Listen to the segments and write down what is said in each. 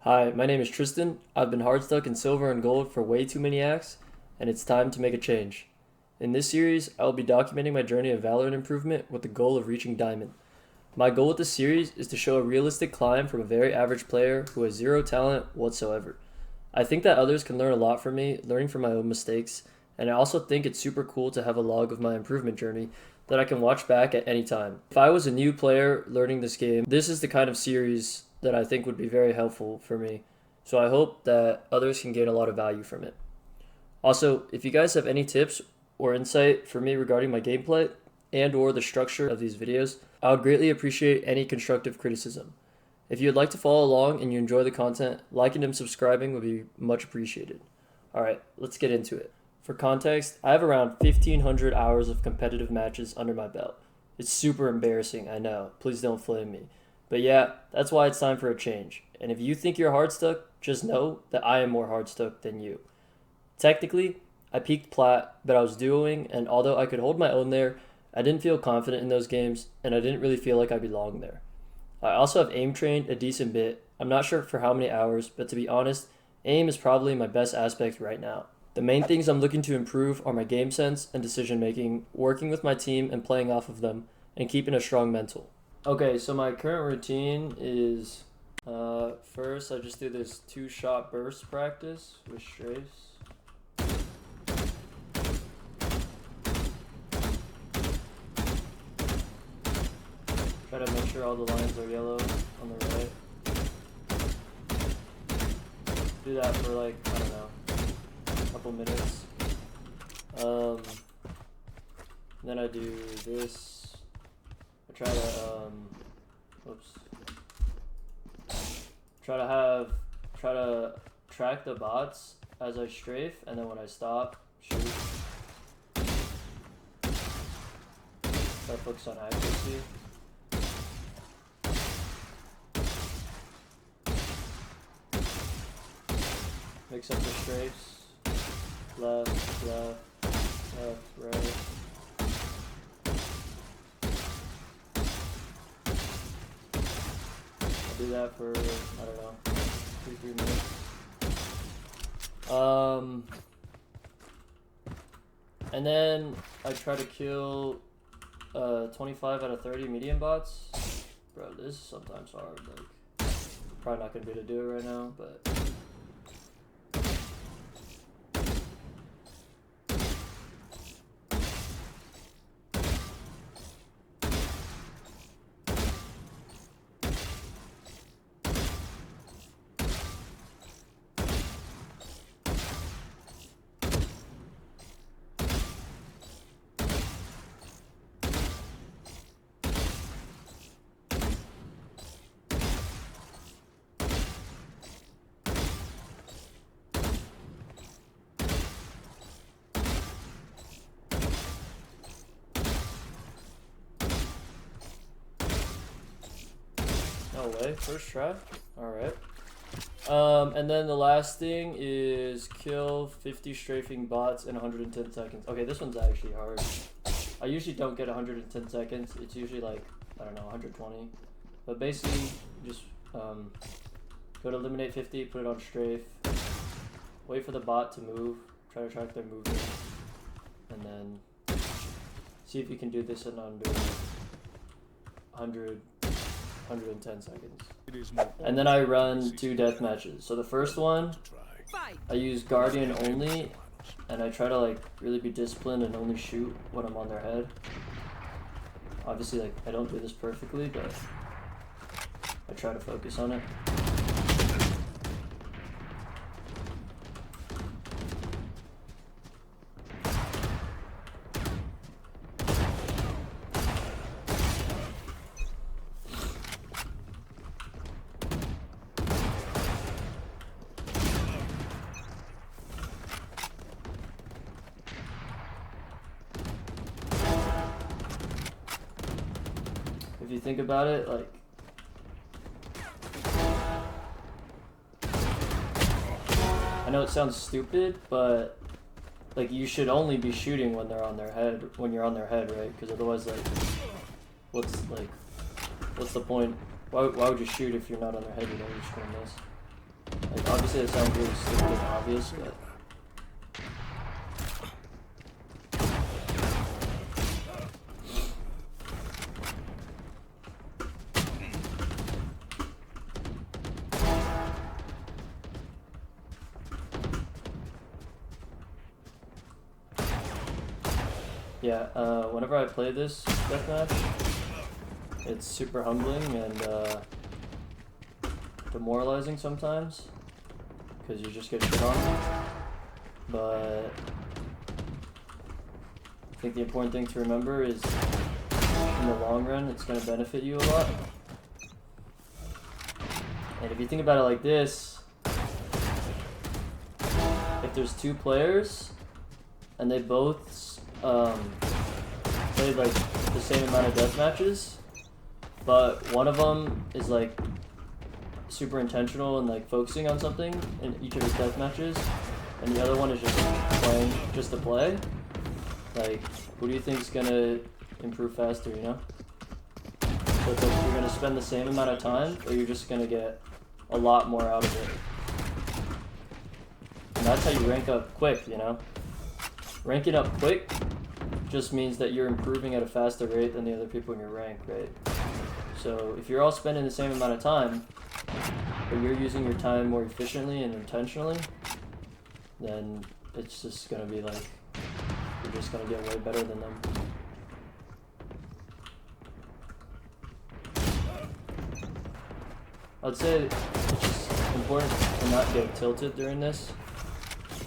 Hi, my name is Tristan. I've been hardstuck in silver and gold for way too many acts, and it's time to make a change. In this series, I will be documenting my journey of Valorant improvement with the goal of reaching Diamond. My goal with this series is to show a realistic climb from a very average player who has zero talent whatsoever. I think that others can learn a lot from me, learning from my own mistakes, and I also think it's super cool to have a log of my improvement journey that I can watch back at any time. If I was a new player learning this game, this is the kind of series that I think would be very helpful for me. So I hope that others can gain a lot of value from it. Also, if you guys have any tips or insight for me regarding my gameplay and or the structure of these videos, I would greatly appreciate any constructive criticism. If you'd like to follow along and you enjoy the content, liking and subscribing would be much appreciated. Alright, let's get into it. For context, I have around 1,500 hours of competitive matches under my belt. It's super embarrassing, I know. Please don't flame me. But yeah, that's why it's time for a change. And if you think you're hardstuck, just know that I am more hardstuck than you. Technically, I peaked plat, but I was duoing, and although I could hold my own there, I didn't feel confident in those games, and I didn't really feel like I belonged there. I also have aim trained a decent bit. I'm not sure for how many hours, but to be honest, aim is probably my best aspect right now. The main things I'm looking to improve are my game sense and decision making, working with my team and playing off of them, and keeping a strong mental. Okay, so my current routine is first I just do this 2-shot burst practice with strafes. Try to make sure all the lines are yellow on the right. Do that for like, I don't know, a couple minutes. Then I do this. I try to try to track the bots as I strafe, and then when I stop, shoot. Try to focus on accuracy. Mix up the strafes. Left, right. Do that for, I don't know, 2-3 minutes. And then I try to kill 25 out of 30 medium bots. Bro, this is sometimes hard. Like, probably not gonna be able to do it right now, but. No way, first try? Alright. And then the last thing is kill 50 strafing bots in 110 seconds. Okay, this one's actually hard. I usually don't get 110 seconds. It's usually like, I don't know, 120. But basically, just go to eliminate 50, put it on strafe, wait for the bot to move, try to track their movement, and then see if you can do this in under 110 seconds. And then I run 2 death matches. So the first one, I use Guardian only, and I try to like really be disciplined and only shoot when I'm on their head. Obviously, like, I don't do this perfectly, but I try to focus on it. If you think about it, like, I know it sounds stupid, but like, you should only be shooting when they're on their head, when you're on their head, right? Because otherwise, like, what's the point? Why would you shoot if you're not on their head? You know, you're just gonna miss. Obviously, it sounds really stupid and obvious, but. Yeah, whenever I play this deathmatch, it's super humbling and demoralizing sometimes, because you just get shit on. But I think the important thing to remember is, in the long run, it's going to benefit you a lot. And if you think about it like this, if there's two players, and they both played like the same amount of death matches, but one of them is like super intentional and like focusing on something in each of his death matches, and the other one is just playing just to play, like, who do you think is gonna improve faster, you know? So it's like you're gonna spend the same amount of time, or you're just gonna get a lot more out of it. And that's how you rank up quick, you know? Ranking up quick just means that you're improving at a faster rate than the other people in your rank, right? So if you're all spending the same amount of time, but you're using your time more efficiently and intentionally, then it's just gonna be like, you're just gonna get way better than them. I'd say it's just important to not get tilted during this,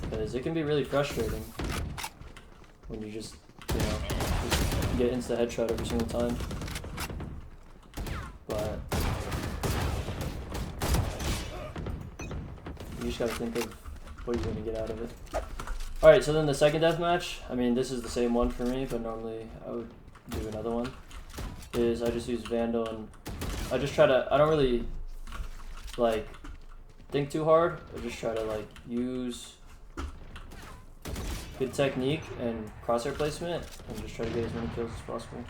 because it can be really frustrating when you just, you know, just get insta headshot every single time. But you just gotta think of what you're gonna get out of it. Alright, so then the second deathmatch, I mean, this is the same one for me, but normally I would do another one, is I just use Vandal, and I just try to, I don't really, like, think too hard. I just try to, like, use good technique and crosshair placement, and just try to get as many kills as possible.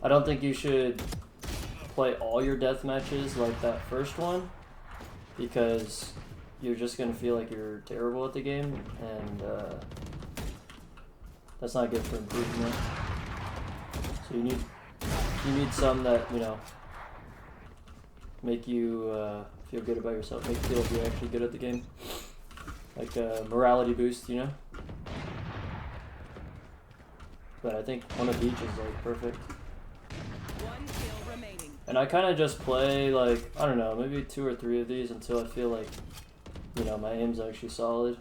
I don't think you should play all your death matches like that first one, because you're just gonna feel like you're terrible at the game, and that's not good for improvement. So you need some that, you know, make you feel good about yourself, make you feel like you're actually good at the game, like a morality boost, you know. But I think one of each is like perfect. And I kind of just play, like, I don't know, maybe 2 or 3 of these until I feel like, you know, my aim's actually solid.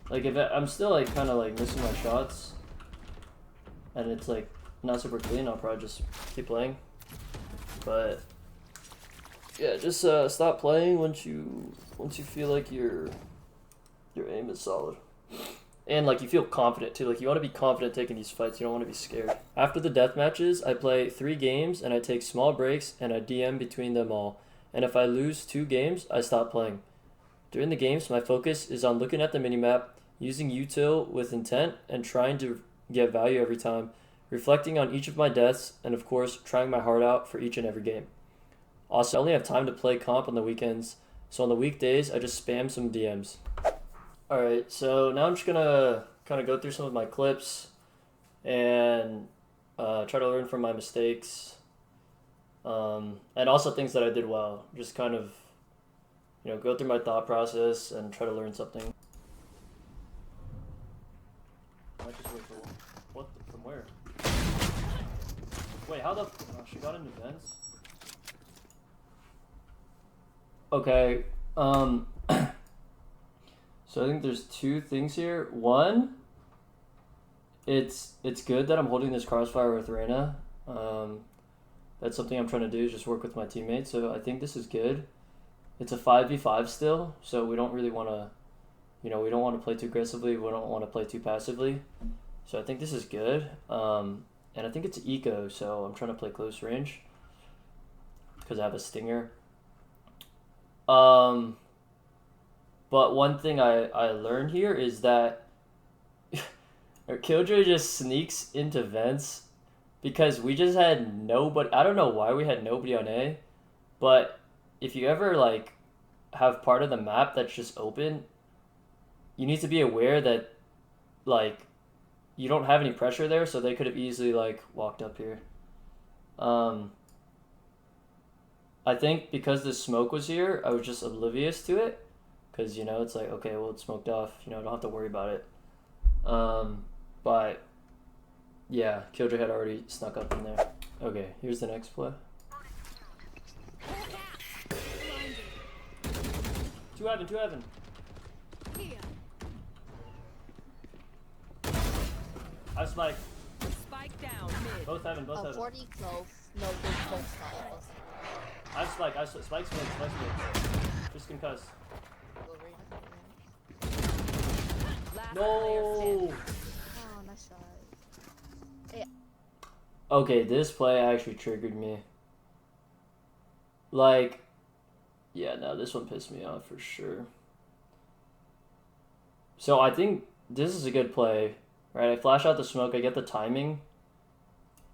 Like, if I'm still, like, kind of, like, missing my shots, and it's, like, not super clean, I'll probably just keep playing. But, yeah, just stop playing once you feel like your aim is solid. And, like, you feel confident, too. Like, you want to be confident taking these fights. You don't want to be scared. After the death matches, I play 3 games, and I take small breaks, and I DM between them all. And if I lose 2 games, I stop playing. During the games, my focus is on looking at the minimap, using util with intent, and trying to get value every time, reflecting on each of my deaths, and, of course, trying my heart out for each and every game. Also, I only have time to play comp on the weekends, so on the weekdays, I just spam some DMs. Alright, so now I'm just gonna kind of go through some of my clips and try to learn from my mistakes, and also things that I did well. Just kind of, you know, go through my thought process and try to learn something. I just wait for what? From where? Wait, how the? Oh, she got into vents. Okay. So I think there's 2 things here. One, it's good that I'm holding this crossfire with Reyna. That's something I'm trying to do, is just work with my teammates. So I think this is good. It's a 5v5 still, so we don't really want to, you know, we don't want to play too aggressively. We don't want to play too passively. So I think this is good. And I think it's eco, so I'm trying to play close range because I have a stinger. But one thing I learned here is that Or Killjoy just sneaks into vents because we just had nobody. I don't know why we had nobody on A, but if you ever like have part of the map that's just open, you need to be aware that like you don't have any pressure there, so they could have easily like walked up here. I think because the smoke was here, I was just oblivious to it, because you know it's like, okay, well, it's smoked off, you know, I don't have to worry about it. But yeah, Killjoy had already snuck up in there. Okay, here's the next play. Two heaven. I spike. Spike down mid. Both heaven. 40 close. No, there's both sides. I spike's mid. Just concuss. No! Oh, nice shot. Yeah. Okay, this play actually triggered me. Like, yeah, no, this one pissed me off for sure. So I think this is a good play, right? I flash out the smoke, I get the timing,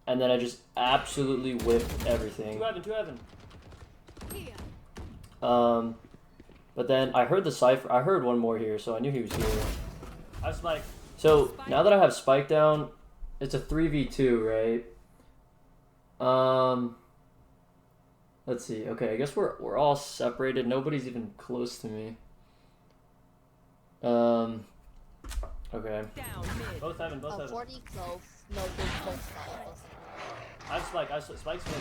and then I just absolutely whip everything. Two heaven. But then I heard the cypher. I heard one more here, so I knew he was here. I spike. So now that I have spike down, it's a 3v2, right? Let's see. Okay, I guess we're all separated. Nobody's even close to me. Okay. Both heaven. 40 close. No, there's both sides. I spike's mid.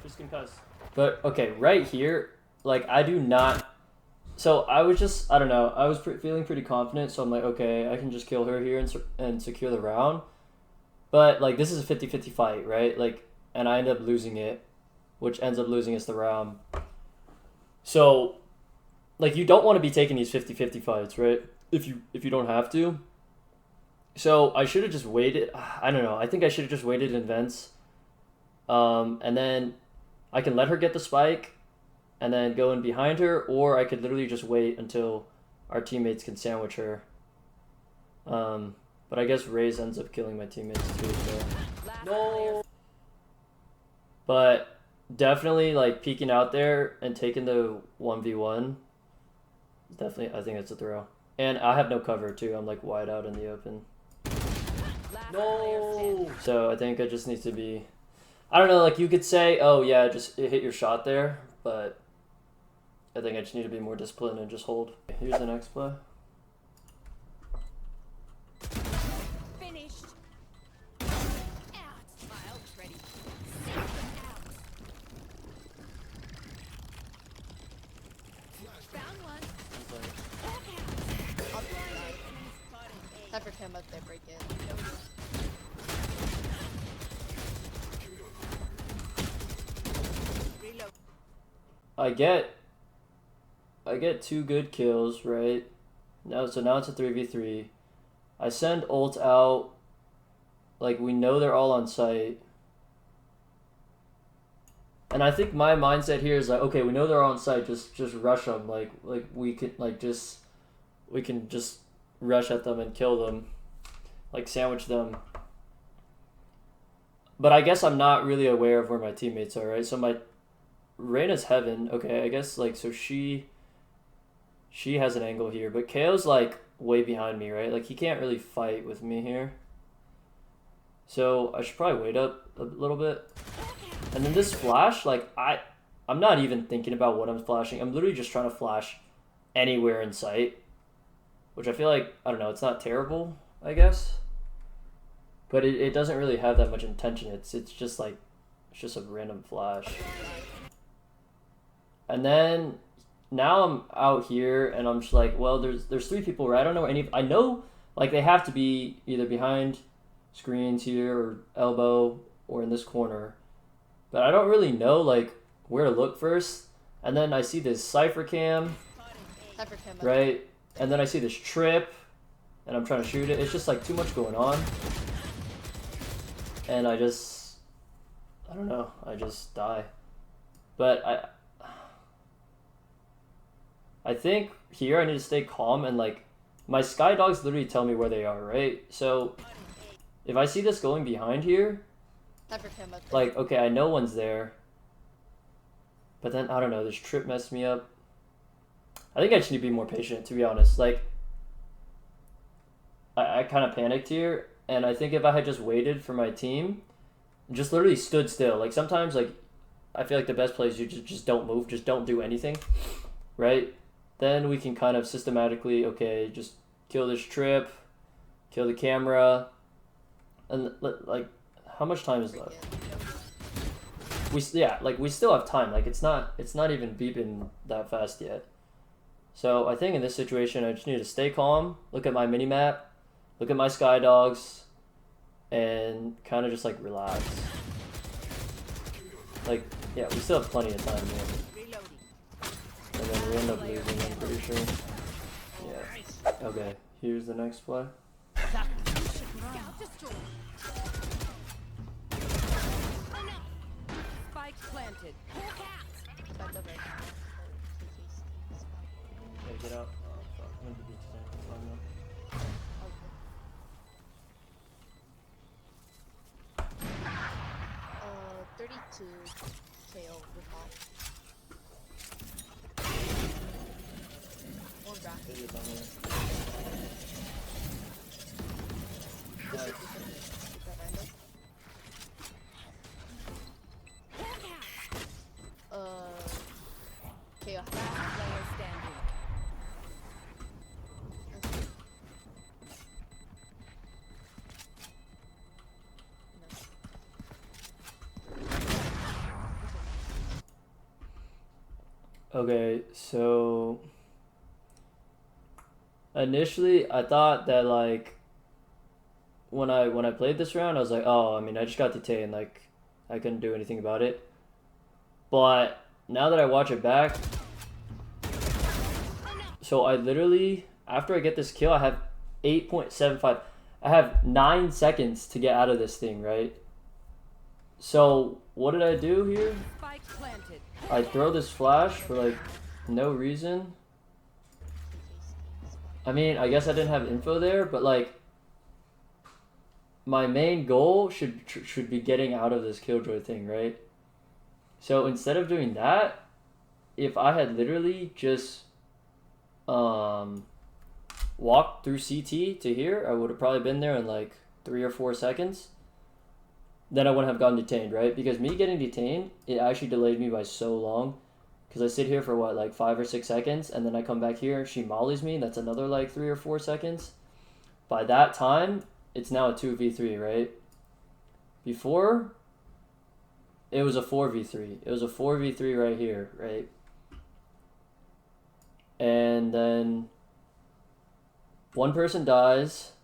Just concuss. But okay, right here, like I do not. So I was just, I don't know, I was feeling pretty confident, so I'm like, okay, I can just kill her here and secure the round. But like this is a 50-50 fight, right? Like, and I end up losing it, which ends up losing us the round. So, like you don't want to be taking these 50-50 fights, right? If you don't have to. So I should have just waited. I don't know. I think I should have just waited in vents. And then I can let her get the spike and then go in behind her, or I could literally just wait until our teammates can sandwich her. But I guess Raze ends up killing my teammates too, so. No! But definitely like peeking out there and taking the 1v1, definitely, I think it's a throw. And I have no cover too, I'm like wide out in the open. No! So I think I just need to be, I don't know, like you could say, oh yeah, just hit your shot there, but I think I just need to be more disciplined and just hold. Here's the next play. Finished. Out. My ult's ready. Send them out. Found one. I'll be right. Cypher came up there, break it. Reload. I get 2 good kills, right? So now it's a 3v3. I send ult out. Like, we know they're all on site. And I think my mindset here is like, okay, we know they're on site, just rush them. Like we can just rush at them and kill them. Like sandwich them. But I guess I'm not really aware of where my teammates are, right? So my Reyna's heaven. Okay, I guess like so she has an angle here, but KO's like way behind me, right? Like he can't really fight with me here. So I should probably wait up a little bit. And then this flash, like I'm not even thinking about what I'm flashing. I'm literally just trying to flash anywhere in sight, which I feel like, I don't know, it's not terrible, I guess. But it doesn't really have that much intention. It's just like, it's just a random flash. And then now I'm out here and I'm just like, well, there's 3 people, right? I don't know any. I know like they have to be either behind screens here or elbow or in this corner, but I don't really know like where to look first. And then I see this cypher cam, right? And then I see this trip, and I'm trying to shoot it. It's just like too much going on, and I don't know. I just die. But I think here I need to stay calm and like my sky dogs literally tell me where they are, right? So if I see this going behind here, Time for cam up there. like, okay, I know one's there. But then, I don't know, this trip messed me up. I think I just need to be more patient, to be honest. Like, I kind of panicked here, and I think if I had just waited for my team, just literally stood still. Like, sometimes, like, I feel like the best play is you just don't move, just don't do anything, right? Then we can kind of systematically, okay, just kill this trip, kill the camera, and, like, how much time is left? We still have time. Like, it's not even beeping that fast yet. So I think in this situation, I just need to stay calm, look at my mini map, look at my sky dogs, and kind of just like relax. Like, yeah, we still have plenty of time here. And then we end up losing, I'm pretty sure. Yeah. Okay, here's the next play. Planted. Back up there. Okay, get out. Oh, fuck. I'm gonna be too Okay. 32 KO with off. One back. This should be something. Keep that random. KO. Player standing. Okay, so initially I thought that like when I played this round I was like, oh, I mean I just got detained, like I couldn't do anything about it. But now that I watch it back, so I literally, after I get this kill, I have 8.75. I have 9 seconds to get out of this thing, right? So what did I do here? Spike planted. I throw this flash for like no reason. I mean, I guess I didn't have info there, but like my main goal should be getting out of this killjoy thing, right? So instead of doing that, if I had literally just walked through CT to here, I would have probably been there in like 3 or 4 seconds. Then I wouldn't have gotten detained, right? Because me getting detained, it actually delayed me by so long. Because I sit here for what, like 5 or 6 seconds, and then I come back here, she mollies me, that's another like 3 or 4 seconds. By that time, it's now a 2v3, right? Before, it was a 4v3. It was a 4v3 right here, right? And then one person dies,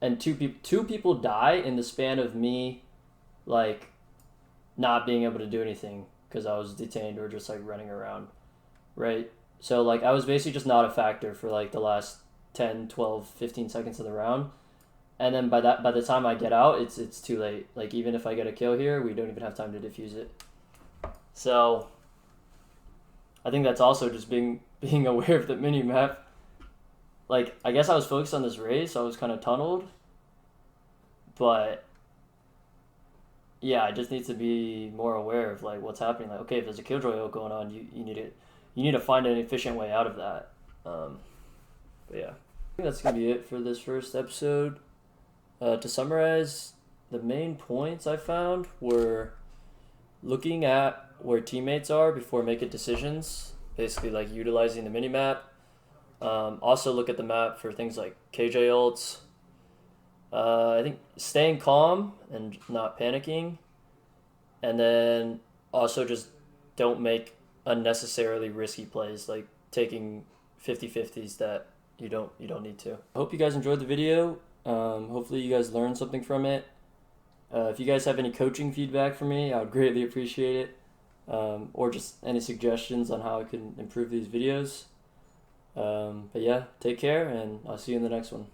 and two people die in the span of me, like, not being able to do anything because I was detained or just like running around, right? So like I was basically just not a factor for like the last 10, 12, 15 seconds of the round. And then by the time I get out, it's too late. Like even if I get a kill here, we don't even have time to defuse it. So I think that's also just being aware of the mini map. Like I guess I was focused on this race, so I was kind of tunneled. But yeah, I just need to be more aware of like what's happening. Like okay, if there's a killjoy ult going on, you need to find an efficient way out of that. But yeah, I think that's gonna be it for this first episode. To summarize, the main points I found were looking at where teammates are before making decisions, basically like utilizing the minimap. Also look at the map for things like KJ ults. I think staying calm and not panicking. And then also just don't make unnecessarily risky plays, like taking 50-50s that you don't need to. I hope you guys enjoyed the video. Hopefully you guys learned something from it. If you guys have any coaching feedback for me, I would greatly appreciate it. Or just any suggestions on how I can improve these videos. But yeah, take care, and I'll see you in the next one.